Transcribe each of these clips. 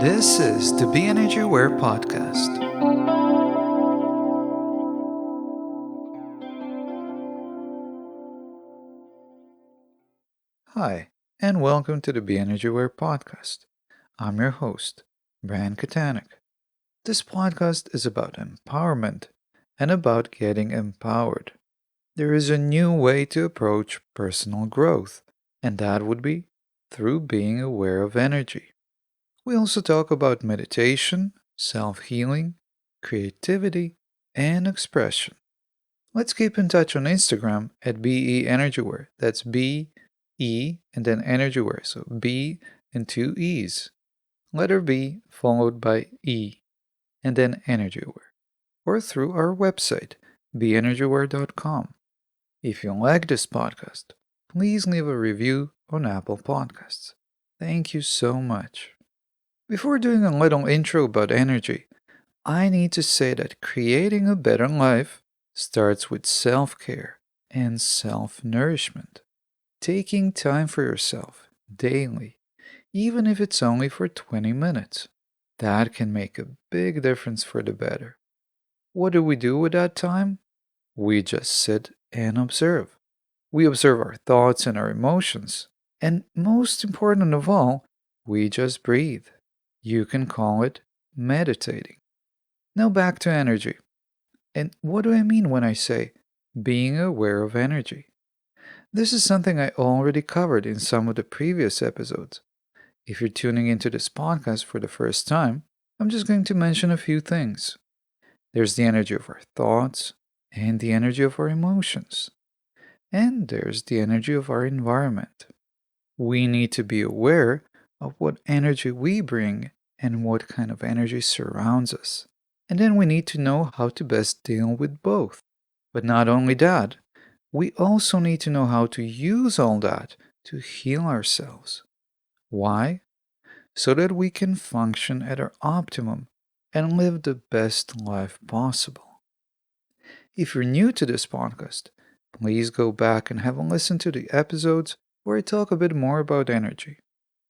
This is the BEnergyAware Podcast. Hi, and welcome to the BEnergyAware Podcast. I'm your host, Bran Katanec. This podcast is about empowerment and about getting empowered. There is a new way to approach personal growth, and that would be through being aware of energy. We also talk about meditation, self healing, creativity, and expression. Let's keep in touch on Instagram at BEnergyAware. That's B, E, and then Energyware. So B and two E's. Letter B followed by E, and then Energyware. Or through our website, BEnergyAware.com. If you like this podcast, please leave a review on Apple Podcasts. Thank you so much. Before doing a little intro about energy, I need to say that creating a better life starts with self-care and self-nourishment. Taking time for yourself daily, even if it's only for 20 minutes, that can make a big difference for the better. What do we do with that time? We just sit and observe. We observe our thoughts and our emotions. And most important of all, we just breathe. You can call it meditating. Now back to energy. And what do I mean when I say being aware of energy? This is something I already covered in some of the previous episodes. If you're tuning into this podcast for the first time, I'm just going to mention a few things. There's the energy of our thoughts and the energy of our emotions. And there's the energy of our environment. We need to be aware of what energy we bring and what kind of energy surrounds us. And then we need to know how to best deal with both. But not only that, we also need to know how to use all that to heal ourselves. Why? So that we can function at our optimum and live the best life possible. If you're new to this podcast, please go back and have a listen to the episodes where I talk a bit more about energy.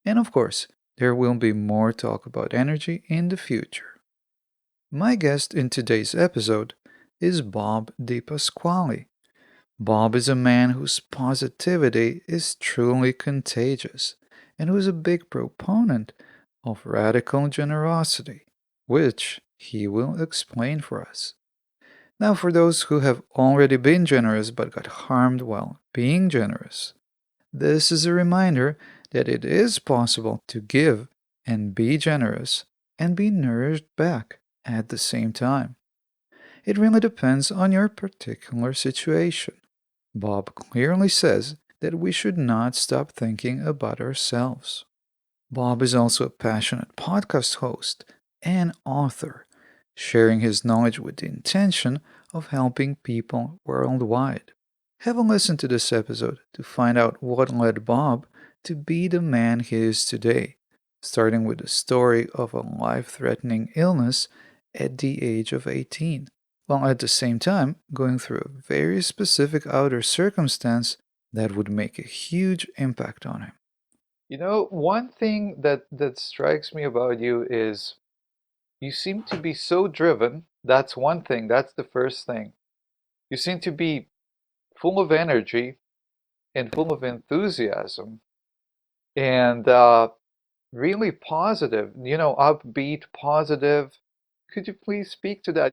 And of course, there will be more talk about energy in the future. My guest in today's episode is Bob DePasquale. Bob is a man whose positivity is truly contagious and who is a big proponent of radical generosity, which he will explain for us. Now, for those who have already been generous but got harmed while being generous, this is a reminder that it is possible to give and be generous and be nourished back at the same time. It really depends on your particular situation. Bob clearly says that we should not stop thinking about ourselves. Bob is also a passionate podcast host and author, sharing his knowledge with the intention of helping people worldwide. Have a listen to this episode to find out what led Bob to be the man he is today, starting with the story of a life-threatening illness at the age of 18, while at the same time going through a very specific outer circumstance that would make a huge impact on him. One thing that strikes me about you is you seem to be so driven. That's one thing. That's the first thing. You seem to be full of energy and full of enthusiasm and really positive, upbeat, positive. Could you please speak to that?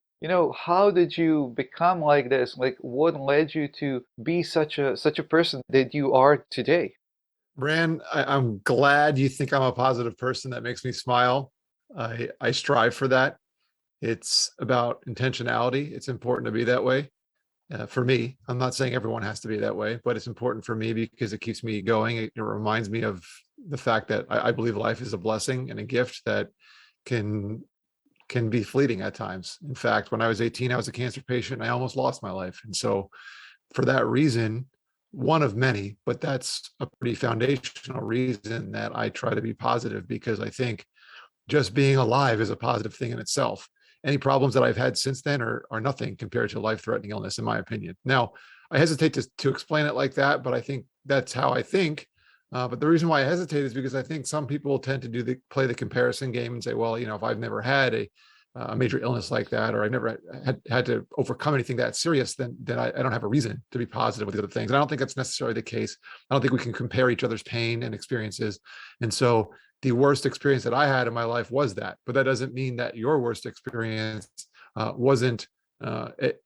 How did you become like this? Like, what led you to be such a person that you are today? Bran, I'm glad you think I'm a positive person. That makes me smile. I strive for that. It's about intentionality. It's important to be that way. For me, I'm not saying everyone has to be that way, but it's important for me because it keeps me going. It reminds me of the fact that I believe life is a blessing and a gift that can can be fleeting at times. In fact, when I was 18, I was a cancer patient. And I almost lost my life. And so for that reason, one of many, but that's a pretty foundational reason that I try to be positive, because I think just being alive is a positive thing in itself. Any problems that I've had since then are nothing compared to life-threatening illness, in my opinion. Now, I hesitate to explain it like that, but I think that's how I think. But the reason why I hesitate is because I think some people tend to play the comparison game and say, well, if I've never had a major illness like that, or I've never had to overcome anything that serious, then I don't have a reason to be positive with the other things. And I don't think that's necessarily the case. I don't think we can compare each other's pain and experiences. And so the worst experience that I had in my life was that, but that doesn't mean that your worst experience wasn't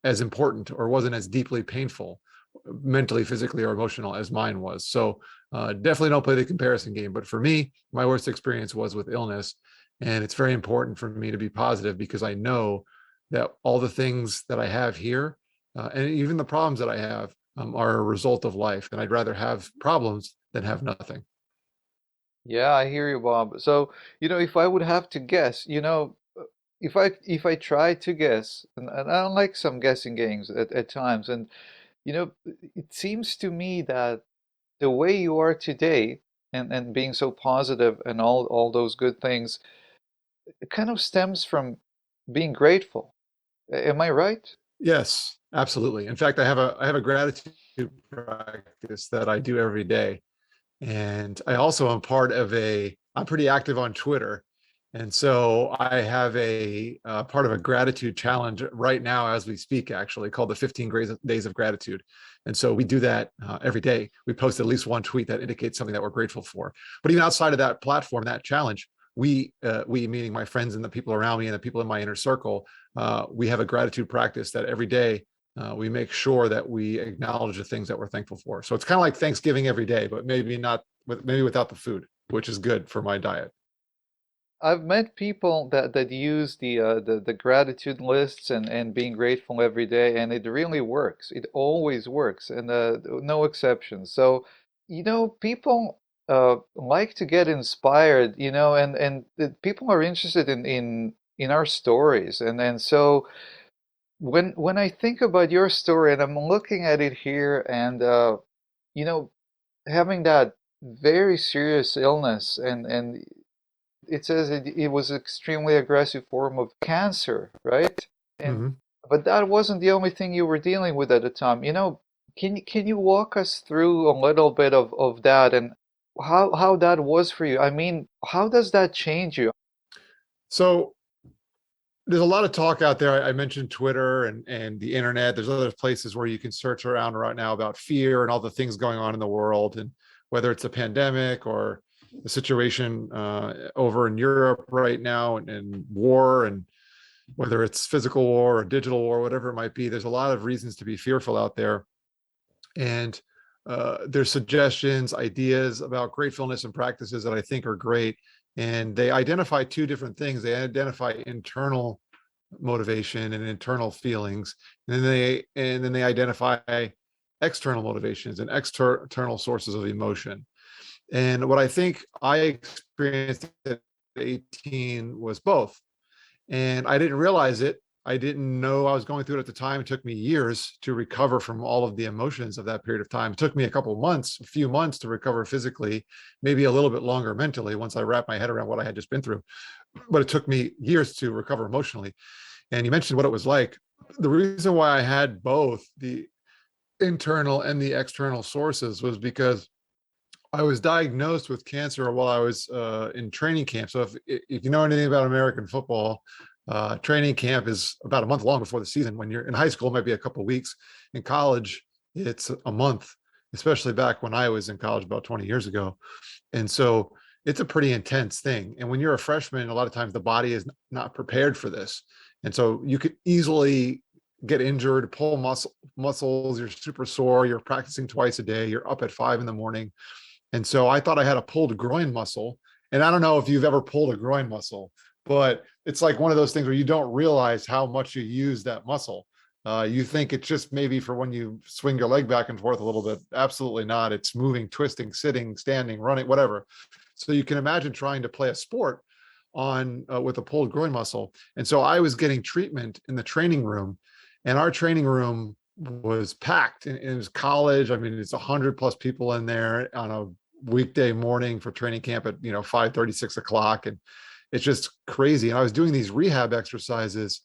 as important or wasn't as deeply painful mentally, physically, or emotional as mine was. So definitely don't play the comparison game. But for me, my worst experience was with illness. And it's very important for me to be positive because I know that all the things that I have here, and even the problems that I have, are a result of life. And I'd rather have problems than have nothing. Yeah, I hear you, Bob. So, if I would have to guess, if I try to guess, and I don't like some guessing games at times, and it seems to me that the way you are today and being so positive and all those good things, it kind of stems from being grateful. Am I right? Yes, absolutely. In fact, I have a gratitude practice that I do every day. And I also am I'm pretty active on Twitter. And so I have a part of a gratitude challenge right now as we speak, actually, called the 15 Days of Gratitude. And so we do that every day. We post at least one tweet that indicates something that we're grateful for. But even outside of that platform, that challenge, we meaning my friends and the people around me and the people in my inner circle, we have a gratitude practice that every day we make sure that we acknowledge the things that we're thankful for. So it's kind of like Thanksgiving every day, but maybe without the food, which is good for my diet. I've met people that use the gratitude lists and being grateful every day, and it really works. It always works, and no exceptions. So, people like to get inspired, and people are interested in our stories, and so when I think about your story, and I'm looking at it here, and you know, having that very serious illness, and it says it was extremely aggressive form of cancer, right? And Mhm. but that wasn't the only thing you were dealing with at the time. Can you walk us through a little bit of that and how that was for you? I mean, how does that change you? So there's a lot of talk out there. I mentioned Twitter and the internet. There's other places where you can search around right now about fear and all the things going on in the world, and whether it's a pandemic or the situation over in Europe right now, and war, and whether it's physical war or digital war, whatever it might be. There's a lot of reasons to be fearful out there. And there's suggestions, ideas about gratefulness and practices that I think are great. And they identify two different things. They identify internal motivation and internal feelings, and then they identify external motivations and external sources of emotion. And what I think I experienced at 18 was both. And I didn't realize it. I didn't know I was going through it at the time. It took me years to recover from all of the emotions of that period of time. It took me a few months to recover physically, maybe a little bit longer mentally once I wrapped my head around what I had just been through. But it took me years to recover emotionally. And you mentioned what it was like. The reason why I had both the internal and the external sources was because I was diagnosed with cancer while I was in training camp. So if you know anything about American football, training camp is about a month long before the season. When you're in high school, it might be a couple of weeks. In college, it's a month, especially back when I was in college about 20 years ago. And so it's a pretty intense thing. And when you're a freshman, a lot of times the body is not prepared for this. And so you could easily get injured, pull muscles, you're super sore, you're practicing twice a day, you're up at 5 in the morning. And so I thought I had a pulled groin muscle. And I don't know if you've ever pulled a groin muscle, but it's like one of those things where you don't realize how much you use that muscle. You think it's just maybe for when you swing your leg back and forth a little bit. Absolutely not. It's moving, twisting, sitting, standing, running, whatever. So you can imagine trying to play a sport on with a pulled groin muscle. And so I was getting treatment in the training room, and our training room was packed. And it was college. I mean, it's 100+ people in there on a weekday morning for training camp at 5:30, 6 o'clock, and it's just crazy. And I was doing these rehab exercises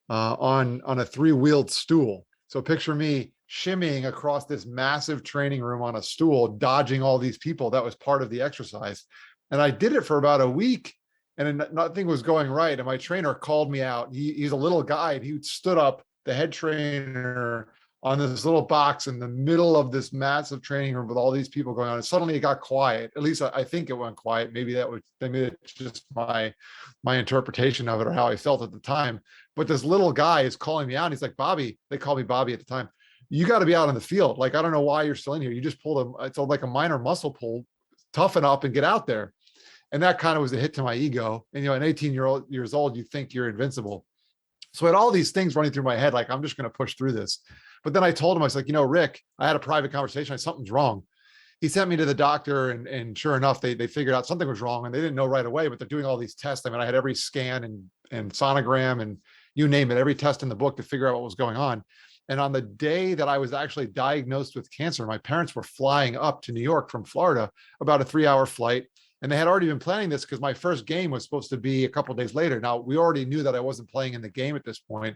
on a 3-wheeled stool. So picture me shimmying across this massive training room on a stool, dodging all these people. That was part of the exercise. And I did it for about a week and nothing was going right. And my trainer called me out. He's a little guy and he stood up, the head trainer, on this little box in the middle of this massive training room with all these people going on. And suddenly it got quiet. At least I think it went quiet. Maybe it's just my interpretation of it or how I felt at the time. But this little guy is calling me out. He's like, Bobby, they called me Bobby at the time. You got to be out on the field. Like, I don't know why you're still in here. You just pulled it's like a minor muscle pull, toughen up and get out there. And that kind of was a hit to my ego. And, an 18-years old, you think you're invincible. So I had all these things running through my head, like, I'm just going to push through this. But then I told him, I was like, Rick, I had a private conversation. Something's wrong. He sent me to the doctor and sure enough, they figured out something was wrong and they didn't know right away, but they're doing all these tests. I mean, I had every scan and sonogram and you name it, every test in the book to figure out what was going on. And on the day that I was actually diagnosed with cancer, my parents were flying up to New York from Florida, about a 3-hour flight. And they had already been planning this because my first game was supposed to be a couple of days later. Now, we already knew that I wasn't playing in the game at this point,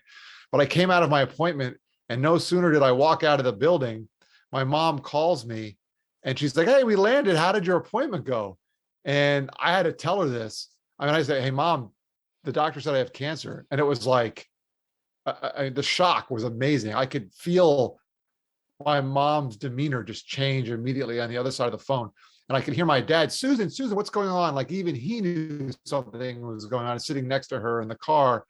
but I came out of my appointment and no sooner did I walk out of the building, my mom calls me and she's like, hey, we landed. How did your appointment go? And I had to tell her this. I mean, I said, hey, Mom, the doctor said I have cancer. And it was like, the shock was amazing. I could feel my mom's demeanor just change immediately on the other side of the phone. And I could hear my dad, Susan, what's going on? Like even he knew something was going on, sitting next to her in the car.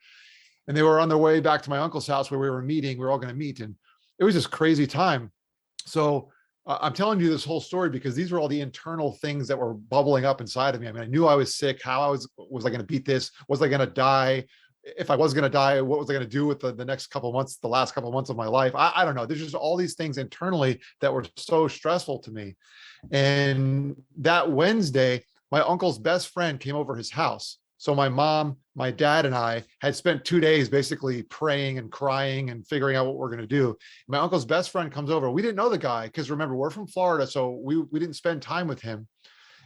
And they were on their way back to my uncle's house where we were meeting. We were all going to meet. And it was just crazy time. So I'm telling you this whole story because these were all the internal things that were bubbling up inside of me. I mean, I knew I was sick. How was I going to beat this? Was I going to die? If I was going to die, what was I going to do with the next couple of months, the last couple of months of my life? I don't know. There's just all these things internally that were so stressful to me. And that Wednesday, my uncle's best friend came over his house. So my mom, my dad, and I had spent 2 days basically praying and crying and figuring out what we're going to do. My uncle's best friend comes over. We didn't know the guy because remember, we're from Florida, so we didn't spend time with him.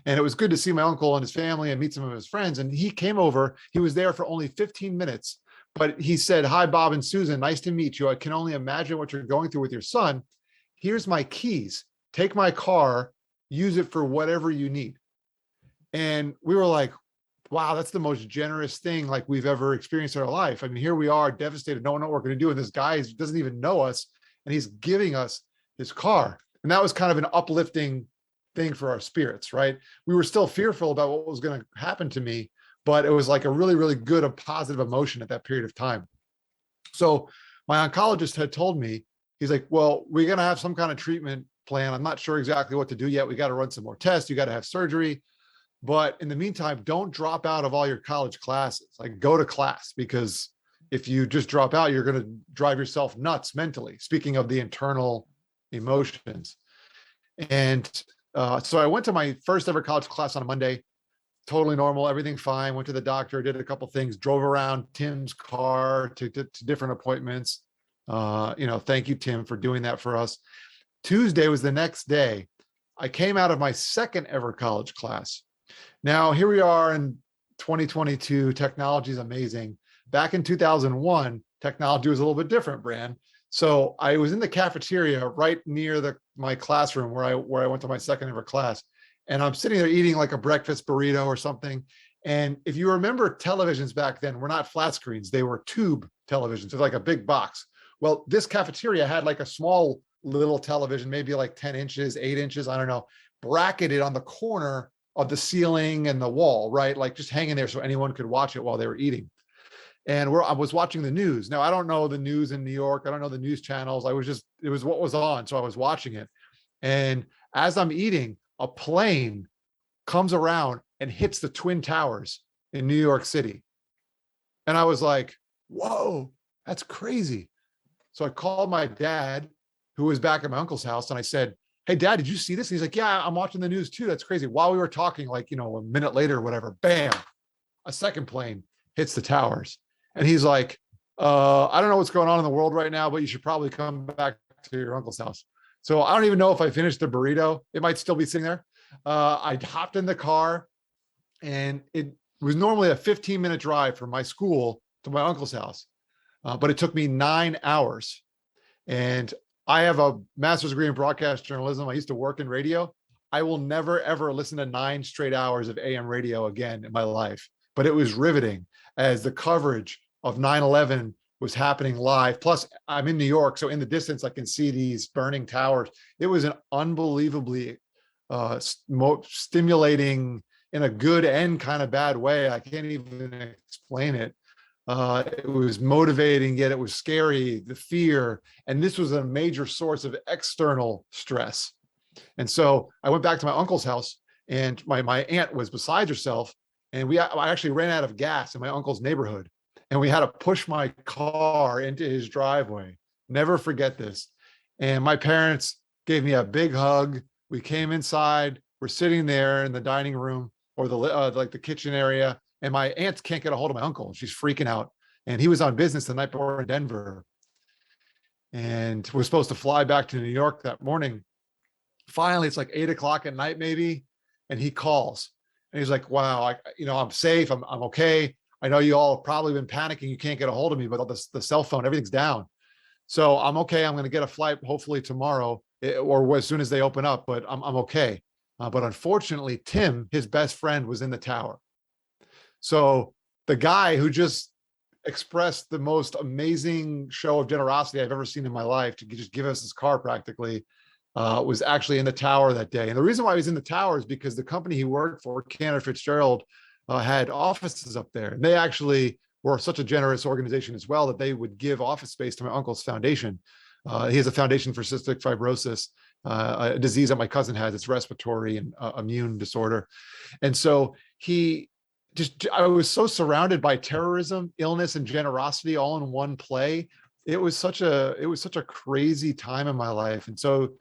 And it was good to see my uncle and his family and meet some of his friends. And he came over. He was there for only 15 minutes, but he said, hi, Bob and Susan, nice to meet you. I can only imagine what you're going through with your son. Here's my keys. Take my car, use it for whatever you need. And we were like, wow, that's the most generous thing like we've ever experienced in our life. I mean, here we are devastated, don't know what we're going to do. And this guy doesn't even know us and he's giving us his car. And that was kind of an uplifting thing for our spirits, right? We were still fearful about what was going to happen to me, but it was like a really, really good and positive emotion at that period of time. So my oncologist had told me, he's like, well, we're going to have some kind of treatment plan. I'm not sure exactly what to do yet. We got to run some more tests. You got to have surgery. But in the meantime, don't drop out of all your college classes. Like go to class, because if you just drop out, you're going to drive yourself nuts mentally. Speaking of the internal emotions. And so I went to my first ever college class on a Monday, totally normal, everything fine. Went to the doctor, did a couple things, drove around Tim's car to different appointments. Thank you, Tim, for doing that for us. Tuesday was the next day. I came out of my second ever college class. Now, here we are in 2022. Technology is amazing. Back in 2001, technology was a little bit different, Bran. So I was in the cafeteria right near my classroom where I went to my second ever class. And I'm sitting there eating like a breakfast burrito or something. And if you remember, televisions back then were not flat screens. They were tube televisions. It's like a big box. Well, this cafeteria had like a small little television, maybe like 10 inches, 8 inches, I don't know, bracketed on the corner of the ceiling and the wall, right? Like just hanging there so anyone could watch it while they were eating. And I was watching the news. Now, I don't know the news in New York. I don't know the news channels. It was what was on. So I was watching it. And as I'm eating, a plane comes around and hits the Twin Towers in New York City. And I was like, whoa, that's crazy. So I called my dad, who was back at my uncle's house. And I said, hey, Dad, did you see this? And he's like, yeah, I'm watching the news too. That's crazy. While we were talking, like, a minute later or whatever, bam, a second plane hits the towers. And he's like, I don't know what's going on in the world right now, but you should probably come back to your uncle's house. So I don't even know if I finished the burrito. It might still be sitting there. I hopped in the car, and it was normally a 15-minute drive from my school to my uncle's house. But it took me 9 hours. And I have a master's degree in broadcast journalism. I used to work in radio. I will never, ever listen to 9 straight hours of AM radio again in my life. But it was riveting as the coverage of 9/11 was happening live. Plus, I'm in New York, so in the distance, I can see these burning towers. It was an unbelievably stimulating, in a good and kind of bad way. I can't even explain it. It was motivating, yet it was scary, the fear. And this was a major source of external stress. And so I went back to my uncle's house, and my aunt was beside herself. And I actually ran out of gas in my uncle's neighborhood. And we had to push my car into his driveway. Never forget this. And my parents gave me a big hug. We came inside. We're sitting there in the dining room, or the kitchen area. And my aunt can't get a hold of my uncle. She's freaking out. And he was on business the night before in Denver. And we're supposed to fly back to New York that morning. Finally, it's like 8 o'clock at night, maybe. And he calls. And he's like, wow, I'm safe. I'm okay. I know you all have probably been panicking. You can't get a hold of me, but the cell phone, everything's down. So I'm okay. I'm going to get a flight hopefully tomorrow, or as soon as they open up, but I'm okay. But unfortunately, Tim, his best friend, was in the tower. So the guy who just expressed the most amazing show of generosity I've ever seen in my life, to just give us his car practically, was actually in the tower that day. And the reason why he was in the tower is because the company he worked for, Cantor Fitzgerald, had offices up there. And they actually were such a generous organization as well that they would give office space to my uncle's foundation. He has a foundation for cystic fibrosis, a disease that my cousin has. It's respiratory and immune disorder. And so I was so surrounded by terrorism, illness, and generosity all in one play. It was such a crazy time in my life. And so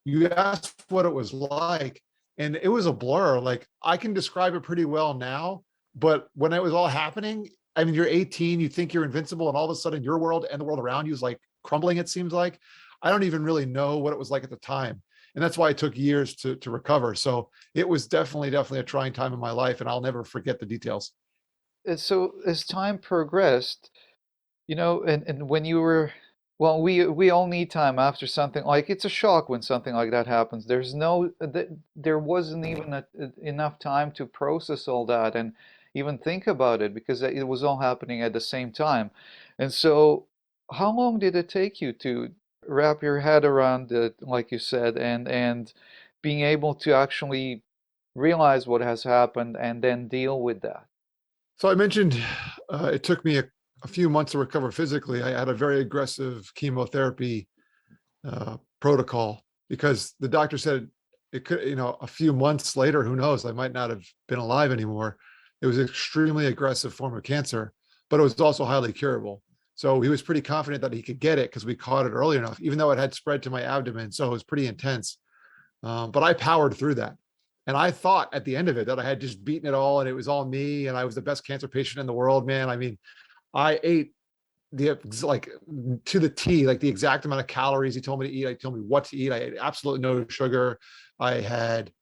you asked what it was like, and it was a blur. Like, I can describe it pretty well now, but when it was all happening, I mean, you're 18, you think you're invincible, and all of a sudden your world and the world around you is like crumbling, it seems like. I don't even really know what it was like at the time. And that's why it took years to recover. So it was definitely a trying time in my life, and I'll never forget the details. And so as time progressed, and when you were, well, we all need time after something like, it's a shock when something like that happens. There wasn't even enough time to process all that and even think about it, because it was all happening at the same time. And so how long did it take you to wrap your head around it, like you said, and being able to actually realize what has happened and then deal with that? So I mentioned it took me a few months to recover physically. I had a very aggressive chemotherapy protocol, because the doctor said it could, a few months later, who knows, I might not have been alive anymore. It was an extremely aggressive form of cancer, but it was also highly curable. So he was pretty confident that he could get it because we caught it early enough, even though it had spread to my abdomen. So it was pretty intense. But I powered through that. And I thought at the end of it that I had just beaten it all and it was all me and I was the best cancer patient in the world, man. I mean, I ate like to the T, like the exact amount of calories he told me to eat. I told me what to eat. I ate absolutely no sugar. I had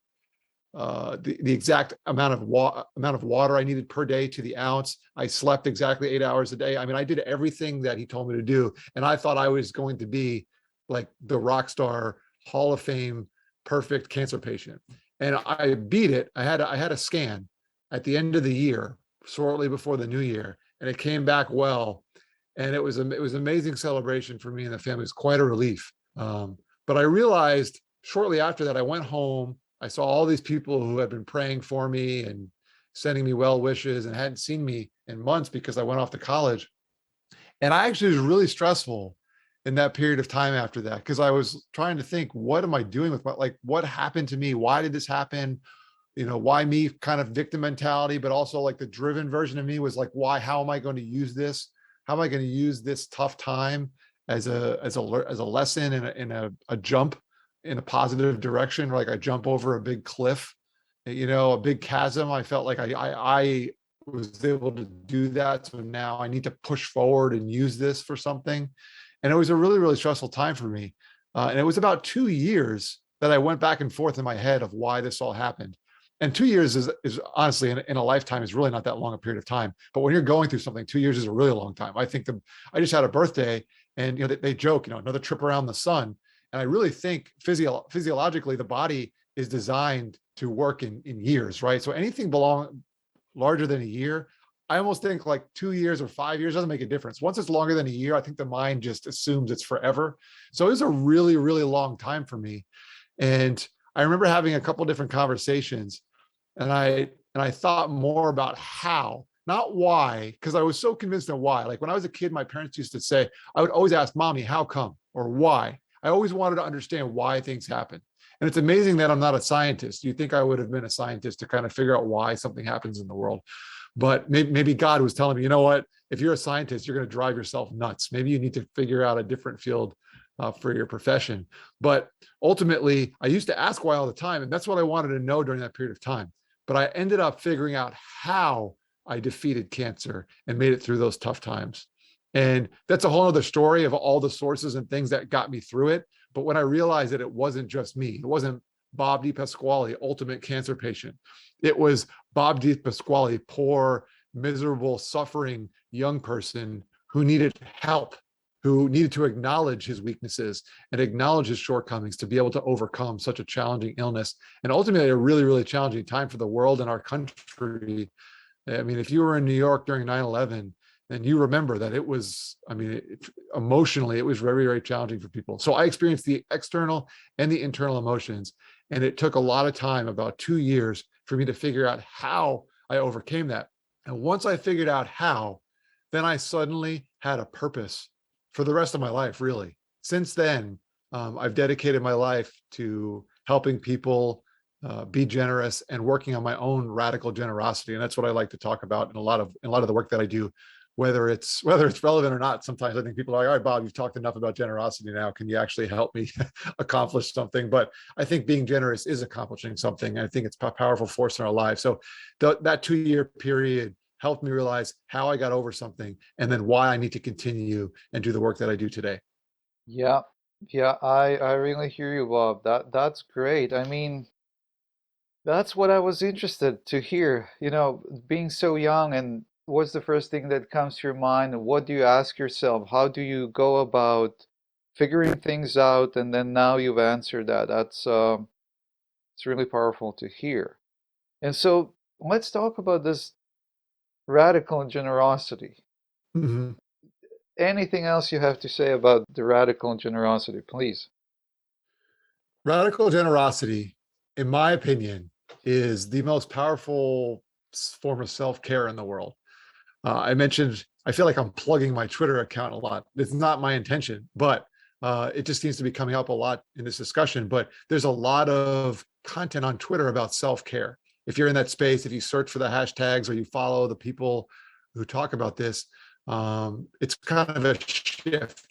the exact amount of water I needed per day to the ounce. I slept exactly 8 hours a day. I mean, I did everything that he told me to do. And I thought I was going to be like the rock star, Hall of Fame, perfect cancer patient. And I beat it. I had a scan at the end of the year, shortly before the new year, and it came back well. And it was amazing celebration for me and the family. It was quite a relief. But I realized shortly after that, I went home. I saw all these people who had been praying for me and sending me well wishes and hadn't seen me in months because I went off to college. And I actually was really stressful in that period of time after that, because I was trying to think, what am I doing with what happened to me? Why did this happen? Why me? Kind of victim mentality, but also like the driven version of me was like, why? How am I going to use this? How am I going to use this tough time as a lesson and a jump in a positive direction? Like I jump over a big cliff, a big chasm. I felt like I was able to do that. So now I need to push forward and use this for something. And it was a really, really stressful time for me. And it was about 2 years that I went back and forth in my head of why this all happened. And 2 years is honestly in a lifetime is really not that long a period of time. But when you're going through something, 2 years is a really long time. I think I just had a birthday And, they joke, another trip around the sun. And I really think physiologically, the body is designed to work in years, right? So anything larger than a year, I almost think like 2 years or 5 years doesn't make a difference. Once it's longer than a year, I think the mind just assumes it's forever. So it was a really, really long time for me. And I remember having a couple different conversations, and I thought more about how, not why, because I was so convinced of why. Like when I was a kid, my parents used to say, I would always ask mommy, how come, or why? I always wanted to understand why things happen. And it's amazing that I'm not a scientist. You'd think I would have been a scientist to kind of figure out why something happens in the world. But maybe God was telling me, you know what, if you're a scientist, you're going to drive yourself nuts. Maybe you need to figure out a different field for your profession. But ultimately, I used to ask why all the time. And that's what I wanted to know during that period of time. But I ended up figuring out how I defeated cancer and made it through those tough times. And that's a whole other story of all the sources and things that got me through it. But when I realized that it wasn't just me, it wasn't Bob DePasquale, ultimate cancer patient. It was Bob DePasquale, poor, miserable, suffering young person who needed help, who needed to acknowledge his weaknesses and acknowledge his shortcomings to be able to overcome such a challenging illness. And ultimately, a really, really challenging time for the world and our country. I mean, if you were in New York during 9/11, then you remember that it was, emotionally, it was very, very challenging for people. So I experienced the external and the internal emotions. And it took a lot of time, about 2 years, for me to figure out how I overcame that. And once I figured out how, then I suddenly had a purpose for the rest of my life, really. Since then, I've dedicated my life to helping people be generous and working on my own radical generosity. And that's what I like to talk about in a lot of the work that I do, whether it's relevant or not. Sometimes I think people are like, all right, Bob, you've talked enough about generosity now. Can you actually help me accomplish something? But I think being generous is accomplishing something. I think it's a powerful force in our lives. So that 2-year period helped me realize how I got over something and then why I need to continue and do the work that I do today. Yeah, yeah, I really hear you, Bob. That's great. I mean, that's what I was interested to hear. Being so young, and what's the first thing that comes to your mind? What do you ask yourself? How do you go about figuring things out? And then now you've answered that. That's it's really powerful to hear. And so let's talk about this radical generosity. Mhm. Anything else you have to say about the radical generosity, please? Radical generosity, in my opinion, is the most powerful form of self-care in the world. I mentioned, I feel like I'm plugging my Twitter account a lot. It's not my intention, but it just seems to be coming up a lot in this discussion. But there's a lot of content on Twitter about self-care. If you're in that space, if you search for the hashtags or you follow the people who talk about this, it's kind of a shift.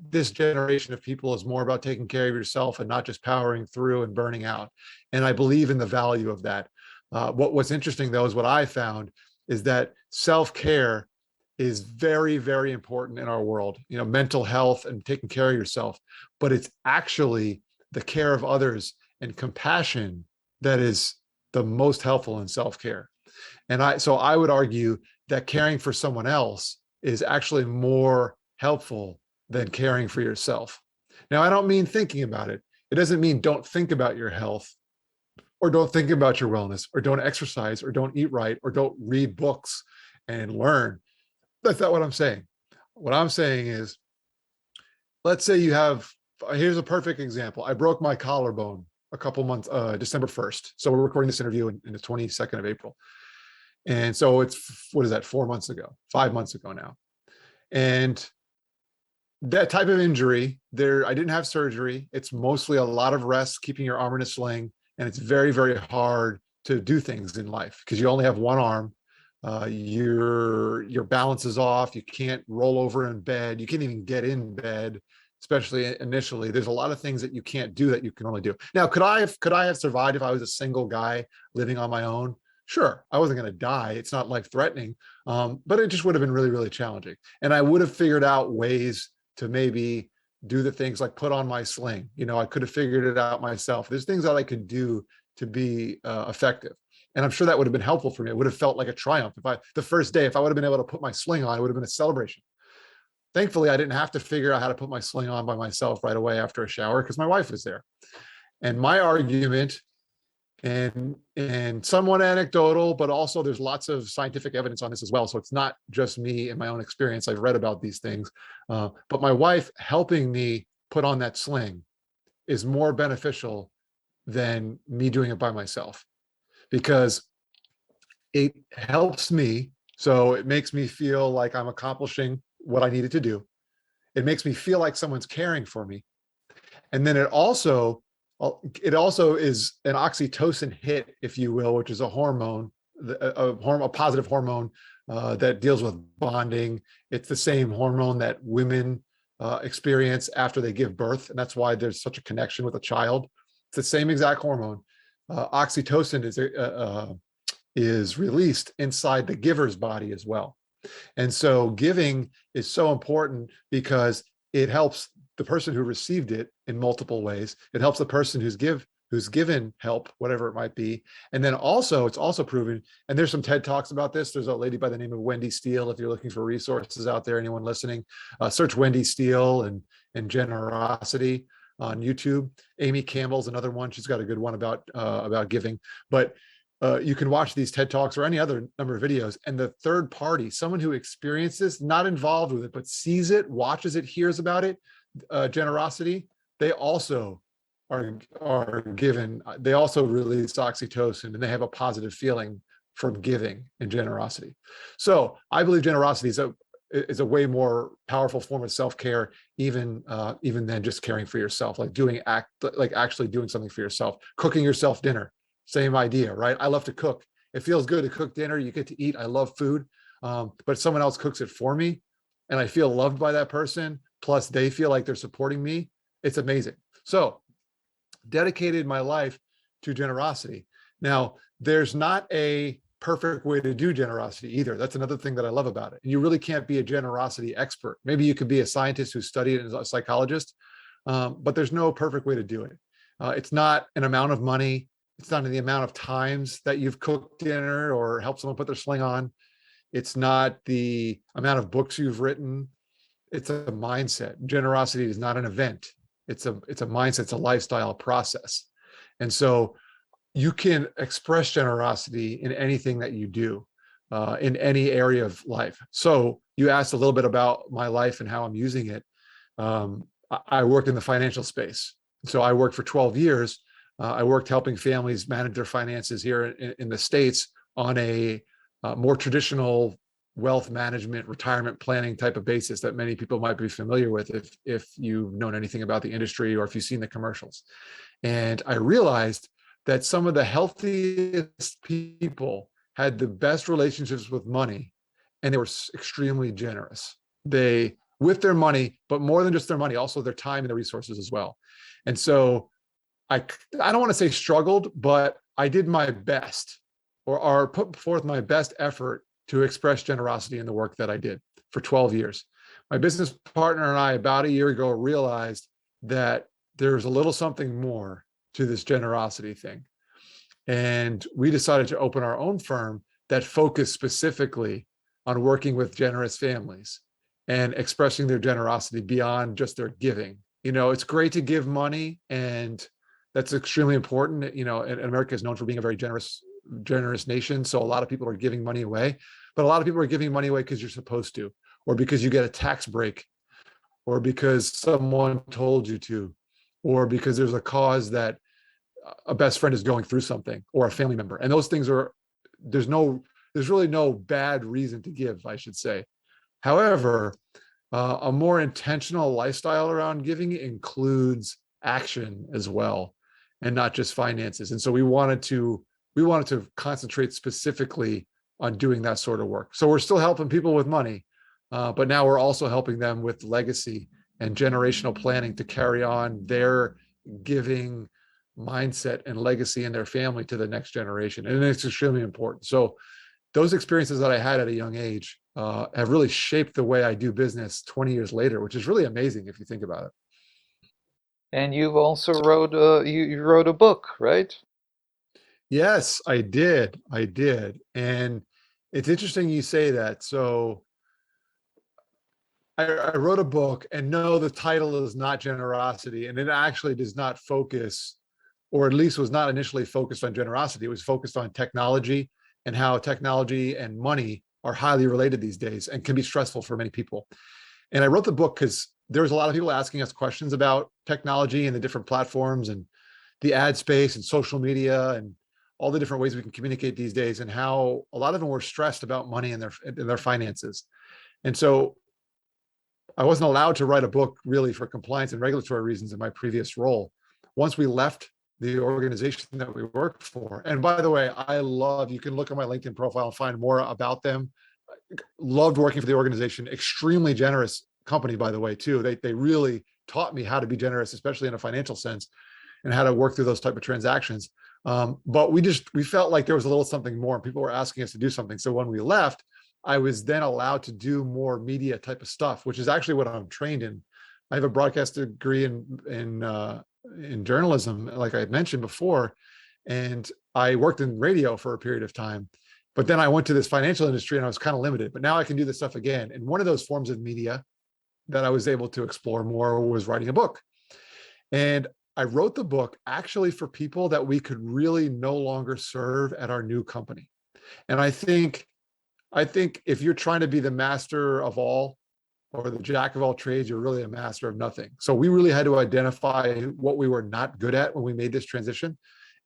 This generation of people is more about taking care of yourself and not just powering through and burning out. And I believe in the value of that. What's interesting, though, is what I found is that self-care is very, very important in our world, mental health and taking care of yourself, but it's actually the care of others and compassion that is the most helpful in self-care. So I would argue that caring for someone else is actually more helpful than caring for yourself. Now, I don't mean thinking about it. It doesn't mean don't think about your health or don't think about your wellness or don't exercise or don't eat right or don't read books and learn. That's not what I'm saying. What I'm saying is, let's say here's a perfect example. I broke my collarbone a couple months, December 1st. So we're recording this interview in the 22nd of April. And so it's, what is that, 4 months ago, 5 months ago now. And that type of injury, I didn't have surgery. It's mostly a lot of rest, keeping your arm in a sling. And it's very, very hard to do things in life because you only have one arm. Your balance is off. You can't roll over in bed. You can't even get in bed, especially initially. There's a lot of things that you can't do that you can only do. Now, could I have survived if I was a single guy living on my own? Sure, I wasn't going to die. It's not life threatening, but it just would have been really, really challenging. And I would have figured out ways to maybe do the things like put on my sling. I could have figured it out myself. There's things that I could do to be effective. And I'm sure that would have been helpful for me. It would have felt like a triumph. The first day, if I would have been able to put my sling on, it would have been a celebration. Thankfully, I didn't have to figure out how to put my sling on by myself right away after a shower because my wife was there. And my argument, and somewhat anecdotal, but also there's lots of scientific evidence on this as well. So it's not just me and my own experience. I've read about these things, but my wife helping me put on that sling is more beneficial than me doing it by myself, because it helps me. So it makes me feel like I'm accomplishing what I needed to do. It makes me feel like someone's caring for me. And then it also is an oxytocin hit, if you will, which is a hormone, a positive hormone that deals with bonding. It's the same hormone that women experience after they give birth, and that's why there's such a connection with a child. It's the same exact hormone. Oxytocin is released inside the giver's body as well. And so giving is so important because it helps the person who received it in multiple ways. It helps the person who's given help, whatever it might be. And then also, it's also proven, and there's some TED Talks about this. There's a lady by the name of Wendy Steele. If you're looking for resources out there, anyone listening, search Wendy Steele and generosity on YouTube. Amy Campbell's another one. She's got a good one about giving. But you can watch these TED Talks or any other number of videos, and the third party, someone who experiences, not involved with it, but sees it, watches it, hears about it, generosity, they also are given, they also release oxytocin, and they have a positive feeling from giving and generosity. So I believe generosity is a way more powerful form of self-care, even than just caring for yourself, like actually doing something for yourself, cooking yourself dinner. Same idea, right? I love to cook. It feels good to cook dinner. You get to eat. I love food. But someone else cooks it for me and I feel loved by that person, plus they feel like they're supporting me. It's amazing. So dedicated my life to generosity. Now, there's not a perfect way to do generosity either. That's another thing that I love about it. And you really can't be a generosity expert. Maybe you could be a scientist who studied it as a psychologist, but there's no perfect way to do it. It's not an amount of money. It's not in the amount of times that you've cooked dinner or helped someone put their sling on. It's not the amount of books you've written. It's a mindset. Generosity is not an event. It's a mindset. It's a lifestyle process. And so you can express generosity in anything that you do, in any area of life. So you asked a little bit about my life and how I'm using it. I worked in the financial space. So I worked for 12 years. I worked helping families manage their finances here in the States on a more traditional wealth management, retirement planning type of basis that many people might be familiar with if you've known anything about the industry or if you've seen the commercials. And I realized that some of the healthiest people had the best relationships with money, and they were extremely generous. With their money, but more than just their money, also their time and their resources as well. And so I don't want to say struggled, but I did my best or put forth my best effort to express generosity in the work that I did for 12 years. My business partner and I, about a year ago, realized that there's a little something more to this generosity thing. And we decided to open our own firm that focused specifically on working with generous families and expressing their generosity beyond just their giving. It's great to give money, and that's extremely important. And America is known for being a very generous nation. So a lot of people are giving money away, but a lot of people are giving money away because you're supposed to, or because you get a tax break, or because someone told you to, or because there's a cause that a best friend is going through something, or a family member. And those things there's really no bad reason to give, I should say. However, a more intentional lifestyle around giving includes action as well, and not just finances. And so we wanted to concentrate specifically on doing that sort of work. So we're still helping people with money, but now we're also helping them with legacy and generational planning to carry on their giving mindset and legacy in their family to the next generation. And it's extremely important. So those experiences that I had at a young age have really shaped the way I do business 20 years later, which is really amazing if you think about it. And you've also you wrote a book, right? Yes, I did. And it's interesting you say that. So I wrote a book, and no, the title is not generosity, and it actually does not focus, or at least was not initially focused on generosity. It was focused on technology and how technology and money are highly related these days and can be stressful for many people. And I wrote the book because there was a lot of people asking us questions about technology and the different platforms and the ad space and social media and all the different ways we can communicate these days, and how a lot of them were stressed about money and their finances. And so I wasn't allowed to write a book really for compliance and regulatory reasons in my previous role. Once we left the organization that we worked for, and by the way, you can look at my LinkedIn profile and find more about them. Loved working for the organization, extremely generous company, by the way, too. They really taught me how to be generous, especially in a financial sense, and how to work through those type of transactions. But we felt like there was a little something more, and people were asking us to do something. So when we left, I was then allowed to do more media type of stuff, which is actually what I'm trained in. I have a broadcast degree in journalism, like I had mentioned before, and I worked in radio for a period of time. But then I went to this financial industry and I was kind of limited. But now I can do this stuff again. And one of those forms of media that I was able to explore more was writing a book. And I wrote the book actually for people that we could really no longer serve at our new company. And I think if you're trying to be the master of all or the jack of all trades, you're really a master of nothing. So we really had to identify what we were not good at when we made this transition.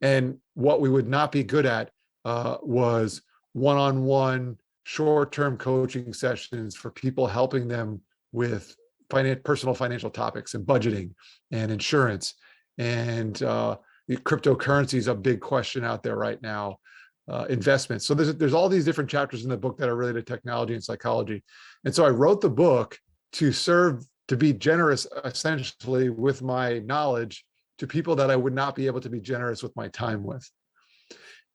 And what we would not be good at was one-on-one short-term coaching sessions for people, helping them with personal financial topics and budgeting and insurance. And cryptocurrency is a big question out there right now. Investments. So there's all these different chapters in the book that are related to technology and psychology. And so I wrote the book to be generous, essentially, with my knowledge to people that I would not be able to be generous with my time with.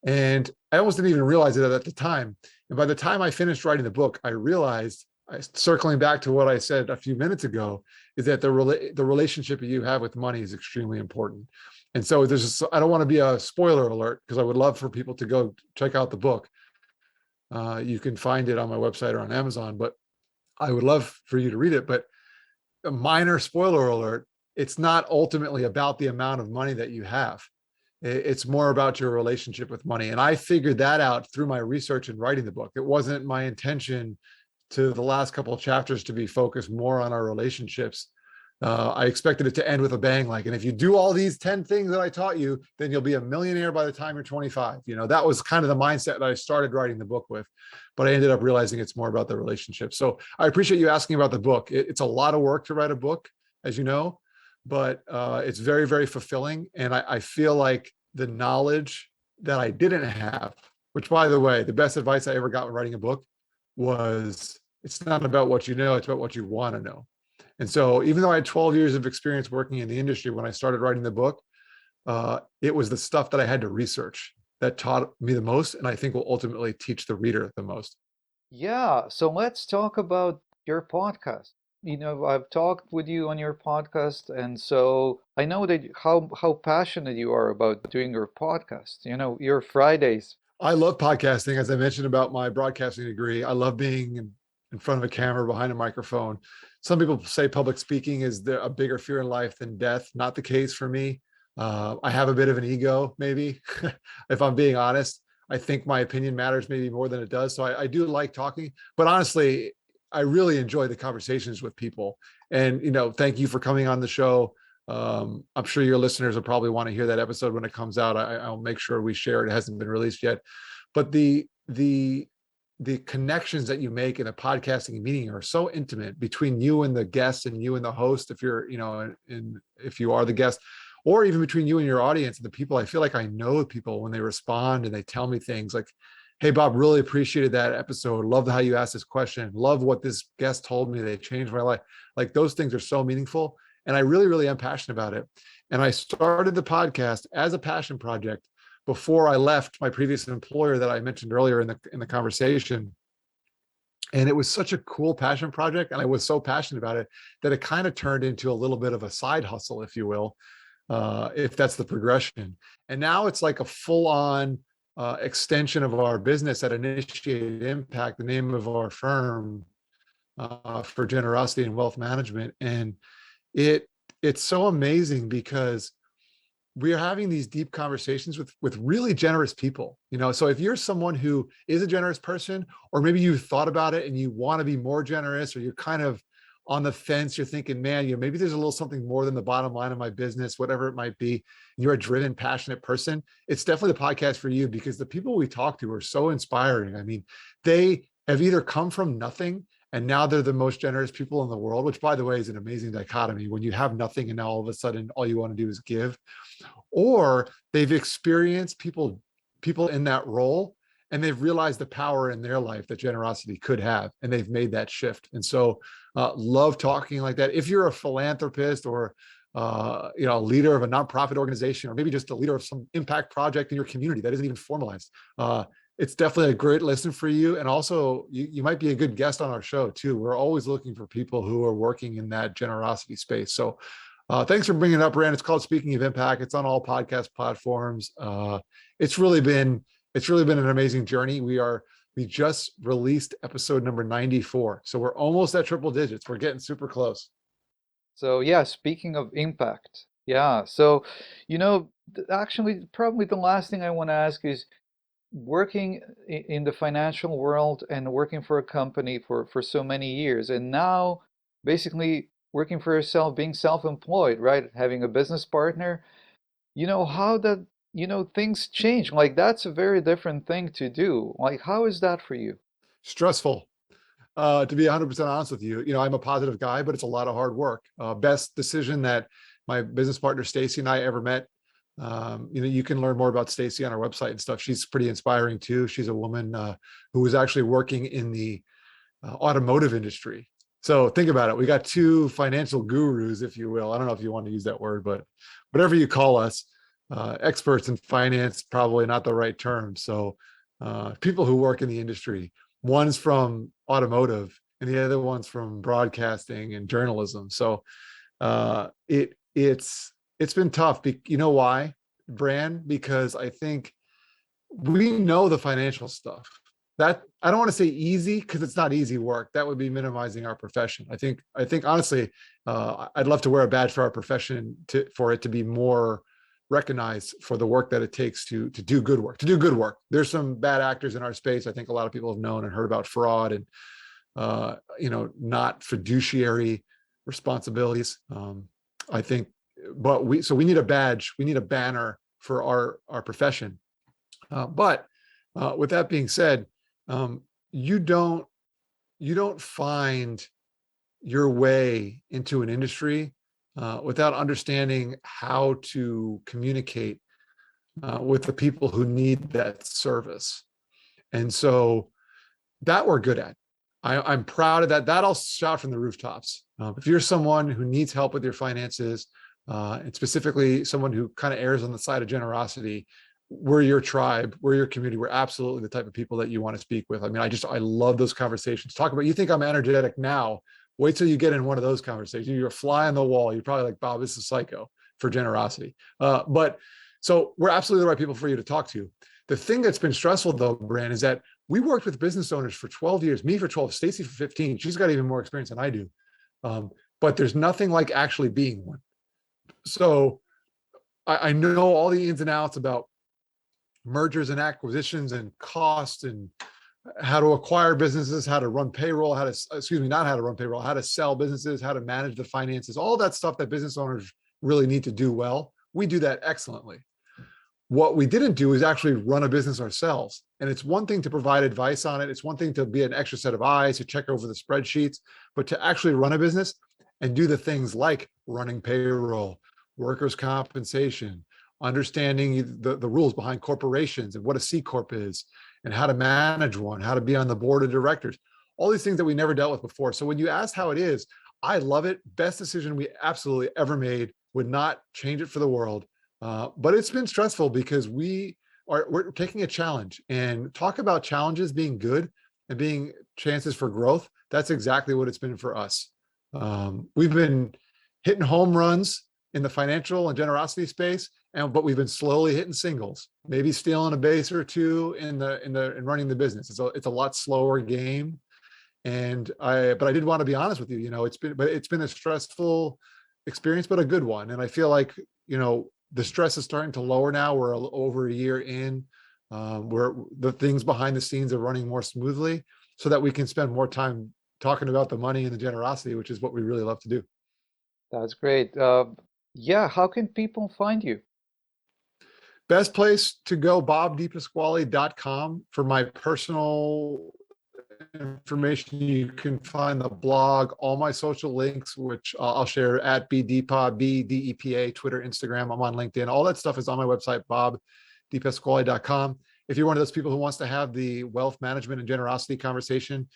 And I almost didn't even realize it at the time. And by the time I finished writing the book, I realized, circling back to what I said a few minutes ago, is that the relationship you have with money is extremely important. And so I don't want to be a spoiler alert, because I would love for people to go check out the book. You can find it on my website or on Amazon, but I would love for you to read it. But a minor spoiler alert, it's not ultimately about the amount of money that you have. It's more about your relationship with money. And I figured that out through my research and writing the book. It wasn't my intention to the last couple of chapters to be focused more on our relationships. I expected it to end with a bang, like, and if you do all these 10 things that I taught you, then you'll be a millionaire by the time you're 25. That was kind of the mindset that I started writing the book with, but I ended up realizing it's more about the relationship. So I appreciate you asking about the book. It's a lot of work to write a book, as you know, but it's very, very fulfilling. And I feel like the knowledge that I didn't have, which, by the way, the best advice I ever got when writing a book was, it's not about what you know, it's about what you want to know. And so even though I had 12 years of experience working in the industry when I started writing the book, it was the stuff that I had to research that taught me the most, and I think will ultimately teach the reader the most. Yeah, so let's talk about your podcast. I've talked with you on your podcast, and so I know that how passionate you are about doing your podcast. Your Fridays. I love podcasting, as I mentioned about my broadcasting degree. I love being in front of a camera, behind a microphone. Some people say public speaking is a bigger fear in life than death. Not the case for me. I have a bit of an ego, maybe, if I'm being honest. I think my opinion matters maybe more than it does. So I do like talking, but honestly, I really enjoy the conversations with people. And, thank you for coming on the show. I'm sure your listeners will probably want to hear that episode when it comes out. I'll make sure we share it. It hasn't been released yet, but the connections that you make in a podcasting meeting are so intimate between you and the guest and you and the host, if you're, if you are the guest, or even between you and your audience and the people. I feel like I know people when they respond and they tell me things like, hey, Bob, really appreciated that episode. Love how you asked this question. Love what this guest told me. They changed my life. Like, those things are so meaningful. And I really, really am passionate about it. And I started the podcast as a passion project before I left my previous employer that I mentioned earlier in the conversation. And it was such a cool passion project, and I was so passionate about it that it kind of turned into a little bit of a side hustle, if you will, if that's the progression. And now it's like a full-on extension of our business at Initiated Impact, the name of our firm. for generosity and wealth management. And it's so amazing because we are having these deep conversations with really generous people. So if you're someone who is a generous person, or maybe you've thought about it and you want to be more generous, or you're kind of on the fence, you're thinking, man, maybe there's a little something more than the bottom line of my business, whatever it might be, and you're a driven, passionate person, it's definitely the podcast for you, because the people we talk to are so inspiring. I mean, they have either come from nothing and now they're the most generous people in the world, which, by the way, is an amazing dichotomy when you have nothing and now all of a sudden all you want to do is give. Or they've experienced people in that role, and they've realized the power in their life that generosity could have, and they've made that shift. And so love talking like that. If you're a philanthropist, or a leader of a nonprofit organization, or maybe just a leader of some impact project in your community that isn't even formalized, it's definitely a great listen for you. And also, you might be a good guest on our show too. We're always looking for people who are working in that generosity space. So thanks for bringing it up, Bran. It's called Speaking of Impact. It's on all podcast platforms. It's really been an amazing journey. We just released episode number 94. So we're almost at triple digits. We're getting super close. So yeah, speaking of impact, yeah. So, actually, probably the last thing I want to ask is, working in the financial world and working for a company for so many years, and now basically working for yourself, being self-employed, right? Having a business partner, how that, things change. Like, that's a very different thing to do. Like, how is that for you? Stressful. To be 100% honest with you, I'm a positive guy, but it's a lot of hard work. Best decision that my business partner Stacy and I ever met. You can learn more about Stacy on our website and stuff. She's pretty inspiring too. She's a woman who was actually working in the automotive industry. So think about it. We got two financial gurus, if you will. I don't know if you want to use that word, but whatever you call us, experts in finance, probably not the right term. So people who work in the industry. One's from automotive and the other one's from broadcasting and journalism. So it's been tough. You know why, Bran? Because I think we know the financial stuff. That, I don't want to say easy, because it's not easy work. That would be minimizing our profession. I think honestly, I'd love to wear a badge for our profession for it to be more recognized for the work that it takes to do good work. There's some bad actors in our space. I think a lot of people have known and heard about fraud and not fiduciary responsibilities. I think, but we need a badge, we need a banner for our profession. But with that being said, you don't find your way into an industry without understanding how to communicate with the people who need that service. And so that we're good at. I'm proud of that. That I'll shout from the rooftops. If you're someone who needs help with your finances, and specifically someone who kind of errs on the side of generosity, we're your tribe, we're your community. We're absolutely the type of people that you want to speak with. I mean, I love those conversations. Talk about, you think I'm energetic now, wait till you get in one of those conversations. You're a fly on the wall. You're probably like, Bob, this is psycho for generosity. But so we're absolutely the right people for you to talk to. The thing that's been stressful though, Bran, is that we worked with business owners for 12 years, me for 12, Stacy for 15. She's got even more experience than I do. But there's nothing like actually being one. So I know all the ins and outs about mergers and acquisitions and cost and how to acquire businesses, how to run payroll, how to sell businesses, how to manage the finances, all that stuff that business owners really need to do well. We do that excellently. What we didn't do is actually run a business ourselves. And it's one thing to provide advice on it. It's one thing to be an extra set of eyes to check over the spreadsheets, but to actually run a business and do the things like running payroll, workers' compensation, understanding the rules behind corporations and what a C Corp is and how to manage one, how to be on the board of directors, all these things that we never dealt with before. So when you ask how it is, I love it. Best decision we absolutely ever made. Would not change it for the world. But it's been stressful because we're taking a challenge, and talk about challenges being good and being chances for growth. That's exactly what it's been for us. We've been hitting home runs in the financial and generosity space, but we've been slowly hitting singles, maybe stealing a base or two in running the business. It's a lot slower game. But I did want to be honest with you. It's been a stressful experience, but a good one. And I feel like, the stress is starting to lower now. We're over a year in, where the things behind the scenes are running more smoothly, so that we can spend more time talking about the money and the generosity, which is what we really love to do. That's great. Yeah, how can people find you? Best place to go, bobdepasquale.com for my personal information. You can find the blog, all my social links, which I'll share at BDepa, BDEPA, Twitter, Instagram. I'm on LinkedIn. All that stuff is on my website, bobdepasquale.com. If you're one of those people who wants to have the wealth management and generosity conversation,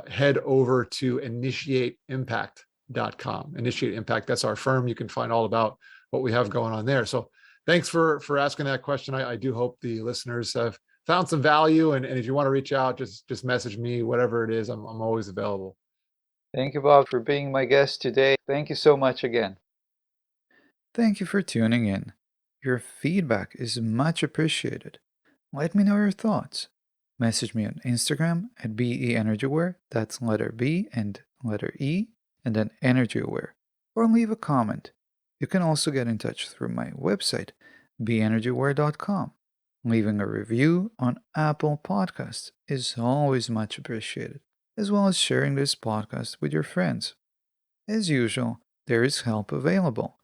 head over to initiateimpact.com. Initiate Impact, that's our firm. You can find all about what we have going on there. So thanks for asking that question. I do hope the listeners have found some value. And if you want to reach out, just message me, whatever it is. I'm always available. Thank you, Bob, for being my guest today. Thank you so much again. Thank you for tuning in. Your feedback is much appreciated. Let me know your thoughts. Message me on Instagram at BEnergyAware, that's letter B and letter E, and then EnergyAware, or leave a comment. You can also get in touch through my website, BEnergyAware.com. Leaving a review on Apple Podcasts is always much appreciated, as well as sharing this podcast with your friends. As usual, there is help available.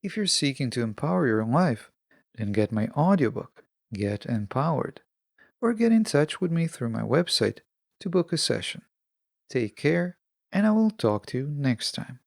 If you're seeking to empower your life, then get my audiobook, Get Empowered, or get in touch with me through my website to book a session. Take care, and I will talk to you next time.